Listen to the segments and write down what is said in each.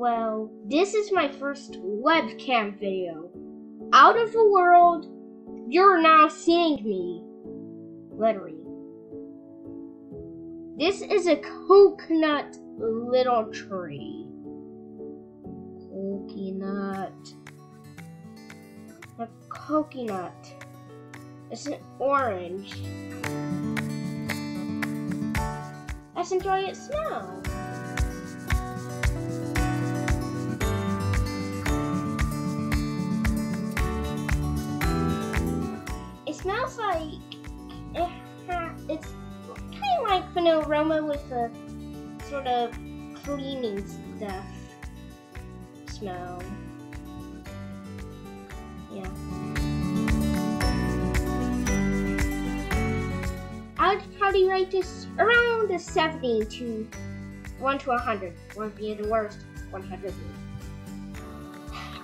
Well, this is my first webcam video. Out of the world, you're now seeing me. Literally. This is a coconut little tree. Coconut. A coconut. It's an orange. Let's enjoy its smell. It smells like it's kind of like vanilla aroma with a sort of cleaning stuff smell. Yeah. I would probably rate this around a 70 to 1 to 100. Won't be the worst. 100.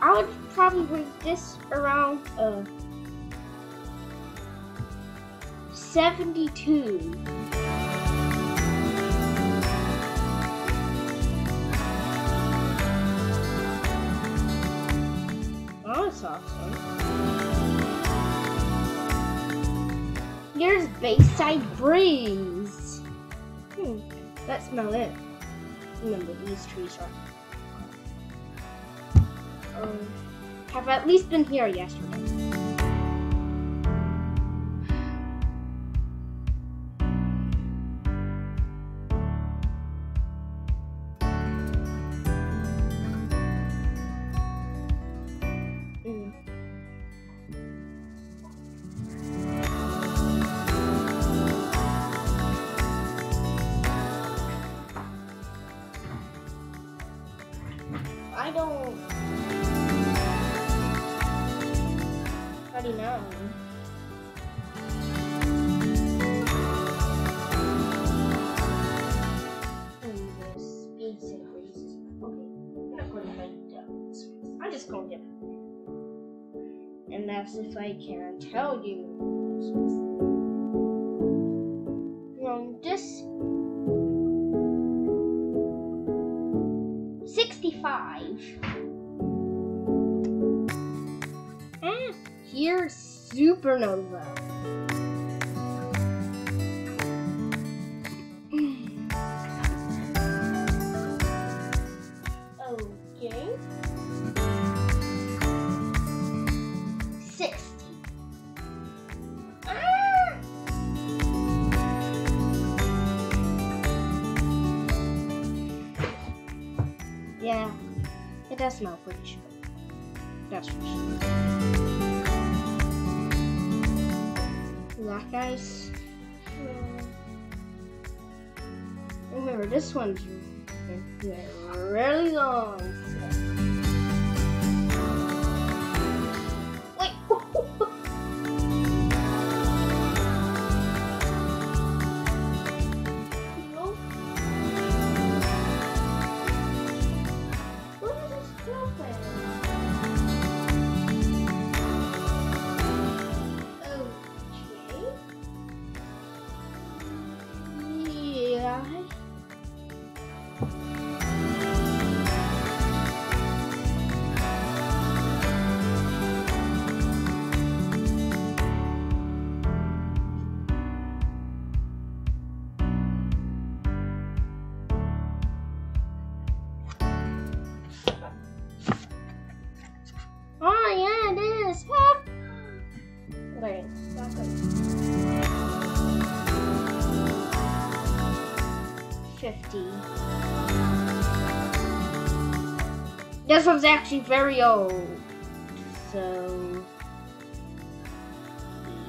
I would probably rate this around 72. Oh, that's awesome. Here's Bayside Breeze. Let's smell it. Remember, these trees are have at least been here yesterday. I don't already know. This basic reasons. Okay, I'm not going to write down this one. I'm just going to get it. And that's if I can tell you. This 65. And here's Supernova. Okay. 60. Yeah, it does smell pretty sure. That's for sure. Black ice. Remember, this one's really long. Wait. Oh yeah, it is. Wait, back up. 50. This one's actually very old. So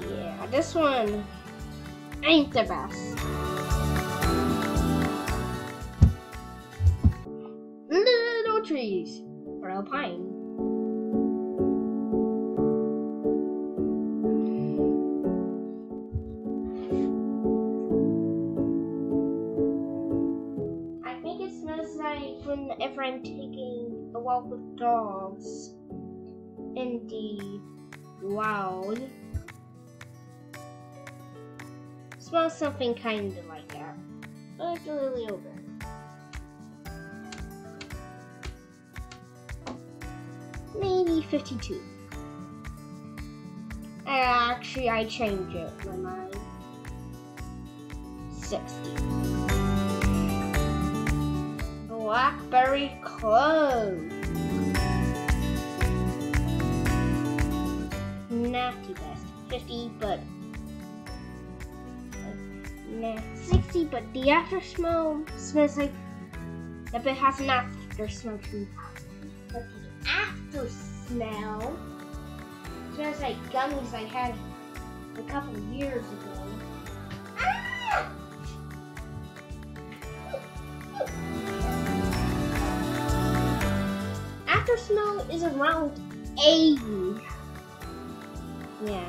yeah, this one ain't the best. Little trees. Or alpine. Whenever I'm taking a walk with dogs in the wild. Smells something kind of like that, but it's a little bit. 52. Actually, I changed it. My mind. 60. Blackberry clove. Nasty best. 50, but 60, but the after smell smells like the bit has an after smell too. But the after smell smells like gummies I had a couple of years ago. Ah! After smell is around 80. Yeah.